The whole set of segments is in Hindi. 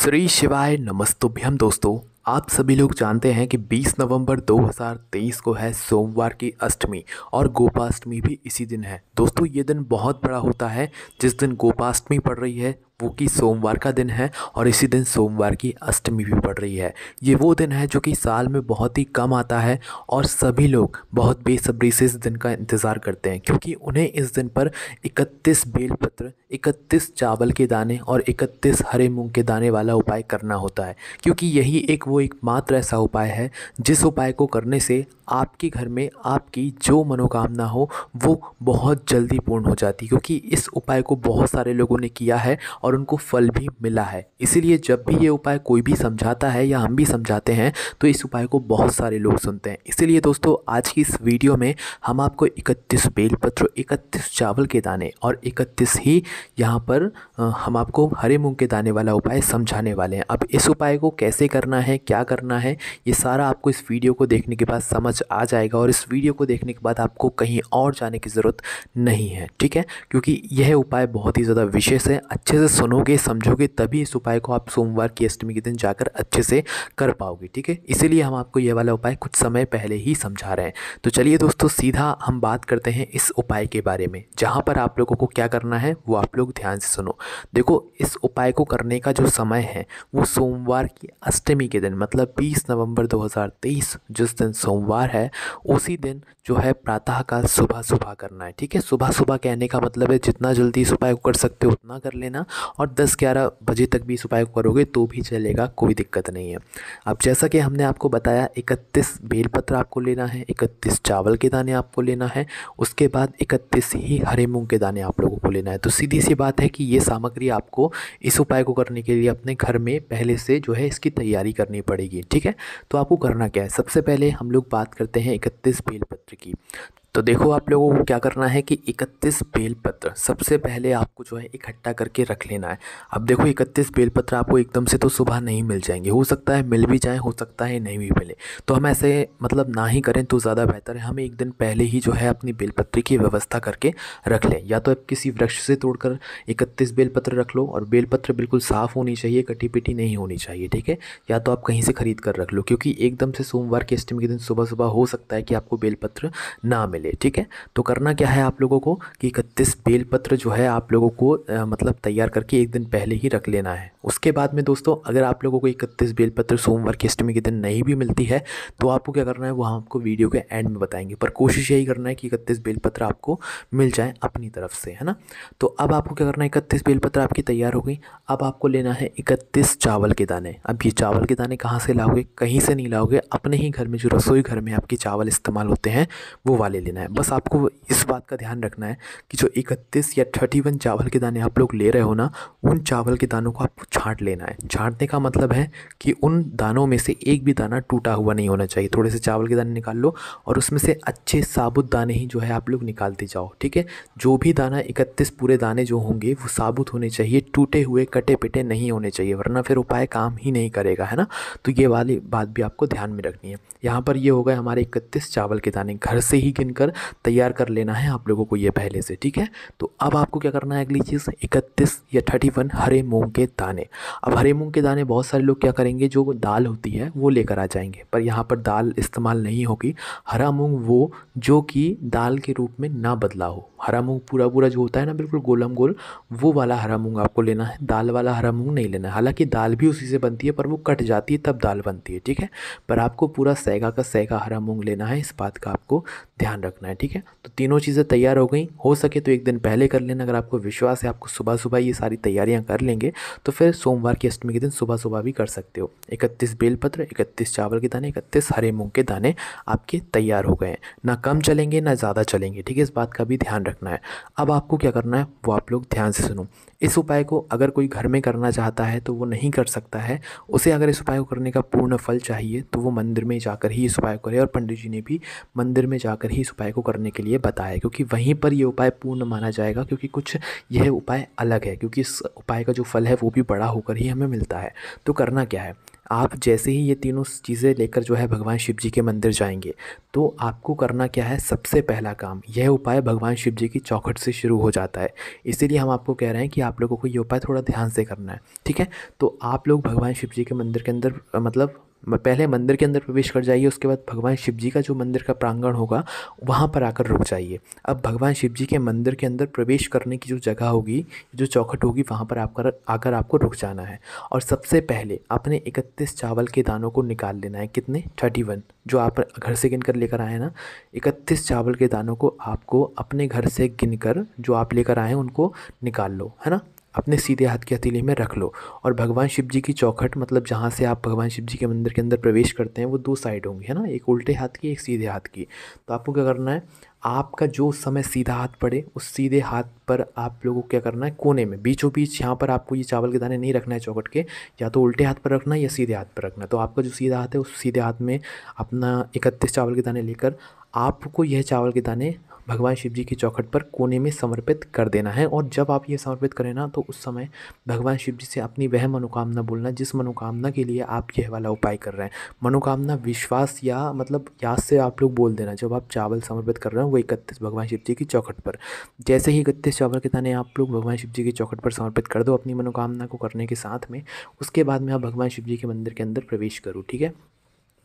श्री शिवाय नमस्तुभ्यम दोस्तों। आप सभी लोग जानते हैं कि 20 नवंबर 2023 को है सोमवार की अष्टमी और गोपाष्टमी भी इसी दिन है। दोस्तों ये दिन बहुत बड़ा होता है। जिस दिन गोपाष्टमी पड़ रही है वो कि सोमवार का दिन है और इसी दिन सोमवार की अष्टमी भी पड़ रही है। ये वो दिन है जो कि साल में बहुत ही कम आता है और सभी लोग बहुत बेसब्री से इस दिन का इंतज़ार करते हैं, क्योंकि उन्हें इस दिन पर 31 बेलपत्र, 31 चावल के दाने और 31 हरे मूंग के दाने वाला उपाय करना होता है। क्योंकि यही वो एकमात्र ऐसा उपाय है जिस उपाय को करने से आपके घर में आपकी जो मनोकामना हो वो बहुत जल्दी पूर्ण हो जाती है। क्योंकि इस उपाय को बहुत सारे लोगों ने किया है और उनको फल भी मिला है। इसीलिए जब भी ये उपाय कोई भी समझाता है या हम भी समझाते हैं तो इस उपाय को बहुत सारे लोग सुनते हैं। इसीलिए दोस्तों आज की इस वीडियो में हम आपको 31 बेलपत्र, 31 चावल के दाने और 31 ही यहाँ पर हम आपको हरे मूंग के दाने वाला उपाय समझाने वाले हैं। अब इस उपाय को कैसे करना है, क्या करना है, ये सारा आपको इस वीडियो को देखने के बाद समझ आ जाएगा और इस वीडियो को देखने के बाद आपको कहीं और जाने की ज़रूरत नहीं है, ठीक है। क्योंकि यह उपाय बहुत ही ज़्यादा विशेष है। अच्छे से सुनोगे, समझोगे, तभी इस उपाय को आप सोमवार की अष्टमी के दिन जाकर अच्छे से कर पाओगे, ठीक है। इसीलिए हम आपको यह वाला उपाय कुछ समय पहले ही समझा रहे हैं। तो चलिए दोस्तों सीधा हम बात करते हैं इस उपाय के बारे में। जहाँ पर आप लोगों को क्या करना है वो आप लोग ध्यान से सुनो। देखो, इस उपाय को करने का जो समय है वो सोमवार की अष्टमी के दिन, मतलब 20 नवंबर 2023 जिस दिन सोमवार है उसी दिन जो है प्रातः काल सुबह सुबह करना है, ठीक है। सुबह सुबह कहने का मतलब है जितना जल्दी इस उपाय को कर सकते हो उतना कर लेना और 10-11 बजे तक भी इस उपाय को करोगे तो भी चलेगा, कोई दिक्कत नहीं है। अब जैसा कि हमने आपको बताया 31 बेलपत्र आपको लेना है, 31 चावल के दाने आपको लेना है, उसके बाद 31 ही हरे मूंग के दाने आप लोगों को लेना है। तो सीधी सी बात है कि ये सामग्री आपको इस उपाय को करने के लिए अपने घर में पहले से जो है इसकी तैयारी करनी पड़ेगी, ठीक है। तो आपको करना क्या है, सबसे पहले हम लोग बात करते हैं 31 बेलपत्र की। तो देखो आप लोगों को क्या करना है कि 31 बेलपत्र सबसे पहले आपको जो है इकट्ठा करके रख लेना है। अब देखो 31 बेलपत्र आपको एकदम से तो सुबह नहीं मिल जाएंगे, हो सकता है मिल भी जाए, हो सकता है नहीं भी मिले। तो हम ऐसे मतलब ना ही करें तो ज़्यादा बेहतर है। हम एक दिन पहले ही जो है अपनी बेलपत्री की व्यवस्था करके रख लें। या तो आप किसी वृक्ष से तोड़कर 31 बेलपत्र रख लो और बेलपत्र बिल्कुल साफ़ होनी चाहिए, कटी पिटी नहीं होनी चाहिए, ठीक है। या तो आप कहीं से ख़रीद कर रख लो, क्योंकि एकदम से सोमवार की अष्टमी के दिन सुबह सुबह हो सकता है कि आपको बेलपत्र ना मिले, ठीक है। तो करना क्या है आप लोगों को कि 31 बेलपत्र जो है आप लोगों को मतलब तैयार करके एक दिन पहले ही रख लेना है। उसके बाद में दोस्तों अगर आप लोगों को 31 बेलपत्र सोमवार की अष्टमी के दिन नहीं भी मिलती है तो आपको क्या करना है वो हम आपको वीडियो के एंड में बताएंगे, पर कोशिश यही करना है कि 31 बेलपत्र आपको मिल जाए अपनी तरफ से, है ना। तो अब आपको क्या करना है, 31 बेलपत्र आपकी तैयार हो गई। अब आपको लेना है 31 चावल के दाने। अब ये चावल के दाने कहाँ से लाओगे, कहीं से नहीं लाओगे, अपने ही घर में जो रसोई घर में आपके चावल इस्तेमाल होते हैं वो वाले लेना है। बस आपको इस बात का ध्यान रखना है कि जो 31 या 31 चावल के दाने आप लोग ले रहे हो ना, उन चावल के दानों को आपको छांट लेना है। छांटने का मतलब है कि उन दानों में से एक भी दाना टूटा हुआ नहीं होना चाहिए। थोड़े से चावल के दाने निकाल लो और उसमें से अच्छे साबुत दाने ही जो है आप लोग निकालते जाओ, ठीक है। जो भी दाना 31 पूरे दाने जो होंगे वो साबुत होने चाहिए, टूटे हुए कटे पिटे नहीं होने चाहिए, वरना फिर उपाय काम ही नहीं करेगा, है ना। तो ये वाली बात भी आपको ध्यान में रखनी है। यहाँ पर ये हो गए हमारे 31 चावल के दाने, घर से ही गिनकर तैयार कर लेना है आप लोगों को ये पहले से, ठीक है। तो अब आपको क्या करना है, अगली चीज़ 31 या 31 हरे मूंग के दाने। अब हरे मूंग के दाने बहुत सारे लोग क्या करेंगे, जो दाल होती है वो लेकर आ जाएंगे, पर यहाँ पर दाल इस्तेमाल नहीं होगी। हरा मूंग वो जो कि दाल के रूप में ना बदला हो, हरा मूंग पूरा पूरा जो होता है ना बिल्कुल गोलम गोल, वो वाला हरा मूंग आपको लेना है। दाल वाला हरा मूंग नहीं लेना है। हालांकि दाल भी उसी से बनती है पर वो कट जाती है तब दाल बनती है, ठीक है। पर आपको पूरा सैगा का सैगा हरा मूंग लेना है, इस बात का आपको ध्यान रखना है, ठीक है। तो तीनों चीज़ें तैयार हो गई। हो सके तो एक दिन पहले कर लेना। अगर आपको विश्वास है आपको सुबह सुबह ये सारी तैयारियां कर लेंगे तो फिर सोमवार की अष्टमी के दिन सुबह सुबह भी कर सकते हो। 31 बेलपत्र, 31 चावल के दाने, 31 हरे मूंग के दाने आपके तैयार हो गए हैं। ना कम चलेंगे ना ज़्यादा चलेंगे, ठीक है। इस बात का भी ध्यान रखना है। अब आपको क्या करना है वो आप लोग ध्यान से सुनो। इस उपाय को अगर कोई घर में करना चाहता है तो वो नहीं कर सकता है। उसे अगर इस उपाय को करने का पूर्ण फल चाहिए तो वो मंदिर में जाकर ही इस उपाय को करे, और पंडित जी ने भी मंदिर में जाकर ही इस उपाय को करने के लिए बताया, क्योंकि वहीं पर ये उपाय पूर्ण माना जाएगा। क्योंकि कुछ यह उपाय अलग है, क्योंकि इस उपाय का जो फल है वो भी बड़ा होकर ही हमें मिलता है। तो करना क्या है, आप जैसे ही ये तीनों चीज़ें लेकर जो है भगवान शिव जी के मंदिर जाएंगे, तो आपको करना क्या है, सबसे पहला काम, यह उपाय भगवान शिव जी की चौखट से शुरू हो जाता है। इसीलिए हम आपको कह रहे हैं कि आप लोगों को ये उपाय थोड़ा ध्यान से करना है, ठीक है। तो आप लोग भगवान शिव जी के मंदिर के अंदर मतलब पहले मंदिर के अंदर प्रवेश कर जाइए, उसके बाद भगवान शिव जी का जो मंदिर का प्रांगण होगा वहाँ पर आकर रुक जाइए। अब भगवान शिव जी के मंदिर के अंदर प्रवेश करने की जो जगह होगी, जो चौखट होगी, वहाँ पर आकर आपको रुक जाना है। और सबसे पहले अपने 31 चावल के दानों को निकाल लेना है। कितने? 31, जो आप घर से गिन कर लेकर आए हैं ना, 31 चावल के दानों को आपको अपने घर से गिन कर जो आप लेकर आए हैं उनको निकाल लो, है ना। अपने सीधे हाथ की हथेली में रख लो। और भगवान शिव जी की चौखट, मतलब जहाँ से आप भगवान शिव जी के मंदिर के अंदर प्रवेश करते हैं, वो 2 साइड होंगी, है ना, एक उल्टे हाथ की, एक सीधे हाथ की। तो आपको क्या करना है, आपका जो उस समय सीधा हाथ पड़े, उस सीधे हाथ पर आप लोगों को क्या करना है, कोने में बीचों बीच यहाँ पर आपको ये चावल के दाने नहीं रखना है चौखट के, या तो उल्टे हाथ पर रखना है या सीधे हाथ पर रखना है। तो आपका जो सीधा हाथ है, उस सीधे हाथ में अपना 31 चावल के दाने लेकर आपको यह चावल के दाने भगवान शिव जी की चौखट पर कोने में समर्पित कर देना है। और जब आप ये समर्पित करें ना, तो उस समय भगवान शिव जी से अपनी वह मनोकामना बोलना जिस मनोकामना के लिए आप यह वाला उपाय कर रहे हैं। मनोकामना विश्वास या मतलब याद से आप लोग बोल देना जब आप चावल समर्पित कर रहे हो वो 31 भगवान शिव जी की चौखट पर। जैसे ही 31 चावल के दाने आप लोग भगवान शिव जी की चौखट पर समर्पित कर दो अपनी मनोकामना को करने के साथ में, उसके बाद में आप भगवान शिव जी के मंदिर के अंदर प्रवेश करो, ठीक है।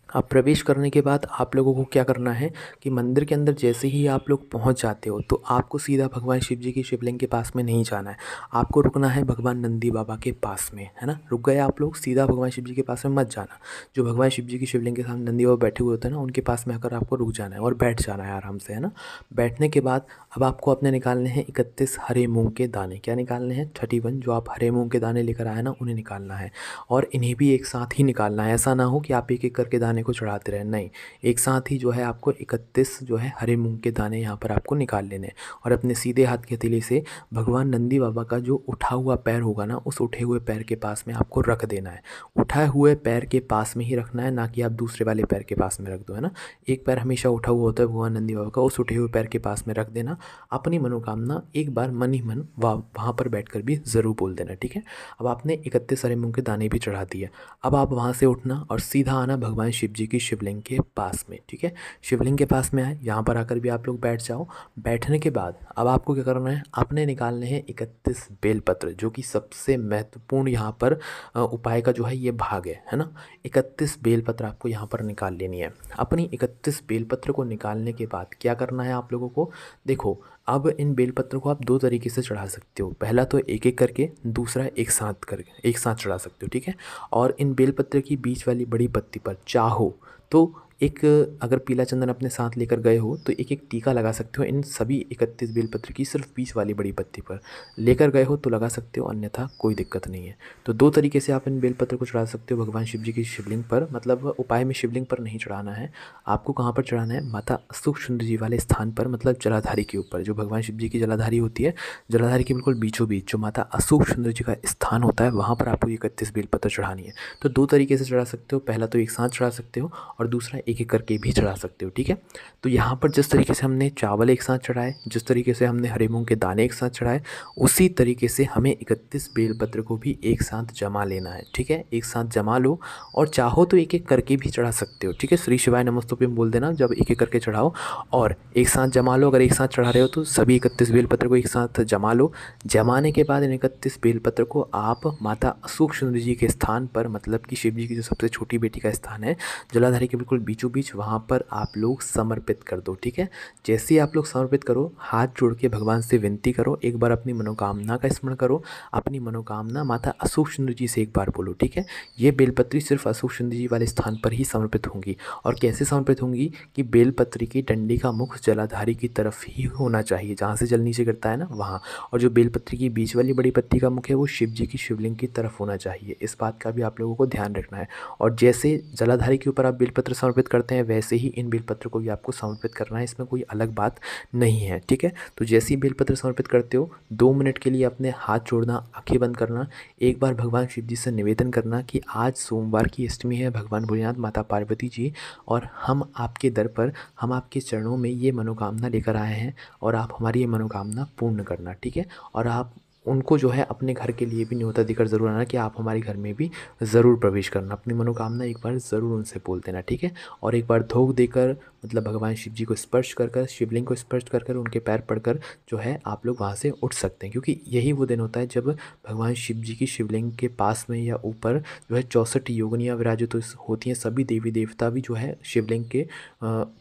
अब प्रवेश करने के बाद आप लोगों को क्या करना है कि मंदिर के अंदर जैसे ही आप लोग पहुंच जाते हो, तो आपको सीधा भगवान शिव जी की शिवलिंग के पास में नहीं जाना है, आपको रुकना है भगवान नंदी बाबा के पास में, है ना। रुक गए आप लोग, सीधा भगवान शिव जी के पास में मत जाना। जो भगवान शिव जी की शिवलिंग के सामने नंदी बाबा बैठे हुए होते हैं ना, उनके पास में आकर आपको रुक जाना है और बैठ जाना है आराम से, है ना। बैठने के बाद अब आपको अपने निकालने हैं 31 हरे मूंग के दाने। क्या निकालने हैं? 31 जो आप हरे मूंग के दाने लेकर आए ना, उन्हें निकालना है। और इन्हें भी एक साथ ही निकालना है, ऐसा ना हो कि आप एक एक करके दाने को चढ़ाते रहें, नहीं, एक साथ ही जो है आपको 31 जो है हरे मूंग के दाने यहाँ पर आपको निकाल लेने हैं। और अपने सीधे हाथ की हथेली से भगवान नंदी बाबा का जो उठा हुआ पैर होगा ना, उस उठे हुए पैर के पास में आपको रख देना है। उठाए हुए पैर के पास में ही रखना है, ना कि आप दूसरे वाले पैर के पास में रख दो, है ना। एक पैर हमेशा उठा हुआ होता है भगवान नंदी बाबा का, उस उठे हुए पैर के पास में रख देना। अपनी मनोकामना एक बार मन ही मन वहाँ पर बैठकर भी ज़रूर बोल देना, ठीक है। अब आपने 31 हरे मूंग के दाने भी चढ़ा दिए। अब आप वहाँ से उठना और सीधा आना भगवान शिव जी की शिवलिंग के पास में, ठीक है। शिवलिंग के पास में आए, यहाँ पर आकर भी आप लोग बैठ जाओ। बैठने के बाद अब आपको क्या करना है, आपने निकालने हैं 31 बेलपत्र, जो कि सबसे महत्वपूर्ण यहाँ पर उपाय का जो है ये भाग है ना। 31 बेलपत्र आपको यहाँ पर निकाल लेनी है। अपनी 31 बेलपत्र को निकालने के बाद क्या करना है आप लोगों को, देखो अब इन बेलपत्र को आप 2 तरीके से चढ़ा सकते हो। पहला तो एक एक करके, दूसरा एक साथ चढ़ा सकते हो, ठीक है। और इन बेलपत्र की बीच वाली बड़ी पत्ती पर चाहो तो एक, अगर पीला चंदन अपने साथ लेकर गए हो तो एक एक टीका लगा सकते हो इन सभी 31 बेलपत्र की सिर्फ बीच वाली बड़ी पत्ती पर। लेकर गए हो तो लगा सकते हो, अन्यथा कोई दिक्कत नहीं है। तो 2 तरीके से आप इन बेलपत्र को चढ़ा सकते हो भगवान शिव जी की शिवलिंग पर। मतलब उपाय में शिवलिंग पर नहीं चढ़ाना है, आपको कहाँ पर चढ़ाना है, माता अशोक सुंदर जी वाले स्थान पर, मतलब जलाधारी के ऊपर। जो भगवान शिव जी की जलाधारी होती है, जलाधारी के बिल्कुल बीचों बीच जो माता अशोक सुंदर जी का स्थान होता है, वहाँ पर आपको 31 बेलपत्र चढ़ानी है। तो 2 तरीके से चढ़ा सकते हो, पहला तो एक साथ चढ़ा सकते हो और दूसरा एक एक करके भी चढ़ा सकते हो, ठीक है। तो यहाँ पर जिस तरीके से हमने चावल एक साथ चढ़ाए, जिस तरीके से हमने हरे मूंग के दाने एक साथ चढ़ाए, उसी तरीके से हमें 31 बेलपत्र को भी एक साथ जमा लेना है, ठीक है। एक साथ जमा लो और चाहो तो एक एक करके भी चढ़ा सकते हो, ठीक है। श्री शिवाय नमस्तुभ्यम बोल देना जब एक एक करके चढ़ाओ, और एक साथ जमा लो। अगर एक साथ चढ़ा रहे हो तो सभी 31 बेलपत्र को एक साथ जमा लो। जमाने के बाद इन 31 बेलपत्र को आप माता अशोक सुंदर जी के स्थान पर, मतलब कि शिव जी की जो सबसे छोटी बेटी का स्थान है जलाधारी के बिल्कुल बीचों बीच, वहाँ पर आप लोग समर्पित कर दो, ठीक है। जैसे ही आप लोग समर्पित करो, हाथ जोड़ के भगवान से विनती करो, एक बार अपनी मनोकामना का स्मरण करो। अपनी मनोकामना माता अशोक सुंदर जी से एक बार बोलो, ठीक है। ये बेलपत्री सिर्फ अशोक सुंदर जी वाले स्थान पर ही समर्पित होंगी। और कैसे समर्पित होंगी कि बेलपत्री की डंडी का मुख जलाधारी की तरफ ही होना चाहिए, जहाँ से जल नीचे गिरता है ना, वहाँ। और जो बेलपत्री की बीच वाली बड़ी पत्ती का मुख है वो शिव जी की शिवलिंग की तरफ होना चाहिए। इस बात का भी आप लोगों को ध्यान रखना है। और जैसे जलाधारी के ऊपर आप बेलपत्र समर्पित करते हैं, वैसे ही इन बेलपत्र को भी आपको समर्पित करना है, इसमें कोई अलग बात नहीं है, ठीक है। तो जैसे ही बेलपत्र समर्पित करते हो, 2 मिनट के लिए अपने हाथ जोड़ना, आंखें बंद करना, एक बार भगवान शिव जी से निवेदन करना कि आज सोमवार की अष्टमी है, भगवान भोलेनाथ, माता पार्वती जी और हम आपके दर पर, हम आपके चरणों में ये मनोकामना लेकर आए हैं और आप हमारी ये मनोकामना पूर्ण करना, ठीक है। और आप उनको जो है अपने घर के लिए भी न्योता देकर ज़रूर आना कि आप हमारे घर में भी ज़रूर प्रवेश करना। अपनी मनोकामना एक बार ज़रूर उनसे बोल देना, ठीक है। और एक बार धोख देकर मतलब भगवान शिव जी को स्पर्श कर कर, शिवलिंग को स्पर्श कर कर, उनके पैर पड़कर जो है आप लोग वहाँ से उठ सकते हैं, क्योंकि यही वो दिन होता है जब भगवान शिव जी की शिवलिंग के पास में या ऊपर जो है 64 योगिनियाँ विराजित होती हैं। सभी देवी देवता भी जो है शिवलिंग के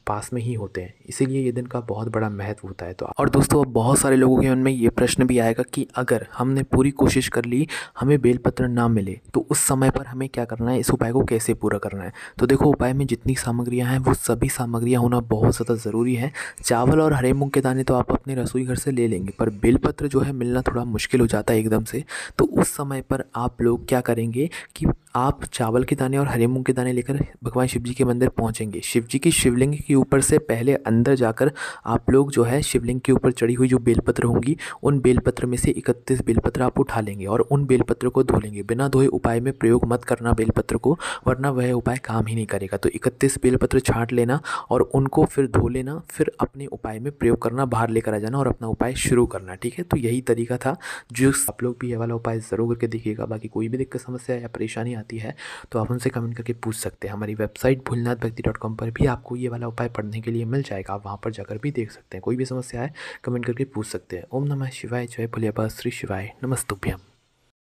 पास में ही होते हैं, इसीलिए ये दिन का बहुत बड़ा महत्व होता है। तो और दोस्तों, अब बहुत सारे लोगों के मन में ये प्रश्न भी आएगा कि अगर हमने पूरी कोशिश कर ली, हमें बेलपत्र ना मिले, तो उस समय पर हमें क्या करना है, इस उपाय को कैसे पूरा करना है। तो देखो, उपाय में जितनी सामग्रियां हैं वो सभी सामग्रियां होना बहुत ज़्यादा ज़रूरी है। चावल और हरे मूंग के दाने तो आप अपने रसोई घर से ले लेंगे, पर बेलपत्र जो है मिलना थोड़ा मुश्किल हो जाता है एकदम से। तो उस समय पर आप लोग क्या करेंगे कि आप चावल के दाने और हरे मूंग के दाने लेकर भगवान शिव जी के मंदिर पहुंचेंगे। शिव जी की शिवलिंग के ऊपर से पहले अंदर जाकर आप लोग जो है शिवलिंग के ऊपर चढ़ी हुई जो बेलपत्र होंगी, उन बेलपत्र में से 31 बेलपत्र आप उठा लेंगे और उन बेलपत्र को धो लेंगे। बिना धोए उपाय में प्रयोग मत करना बेलपत्र को, वरना वह उपाय काम ही नहीं करेगा। तो 31 बेलपत्र छांट लेना और उनको फिर धो लेना, फिर अपने उपाय में प्रयोग करना, बाहर लेकर आ जाना और अपना उपाय शुरू करना, ठीक है। तो यही तरीका था, जो आप लोग भी ये वाला उपाय ज़रूर करके देखिएगा। बाकी कोई भी दिक्कत, समस्या या परेशानी आती है तो आप हमसे कमेंट करके पूछ सकते हैं। हमारी वेबसाइट भोलेनाथभक्ति.com पर भी आपको ये वाला उपाय पढ़ने के लिए मिल जाएगा, आप वहाँ पर जाकर भी देख सकते हैं। कोई भी समस्या है कमेंट करके पूछ सकते हैं। ओम नमः शिवाय, जय भोले बाबा, श्री शिवाय, नमस्तुभ्यम।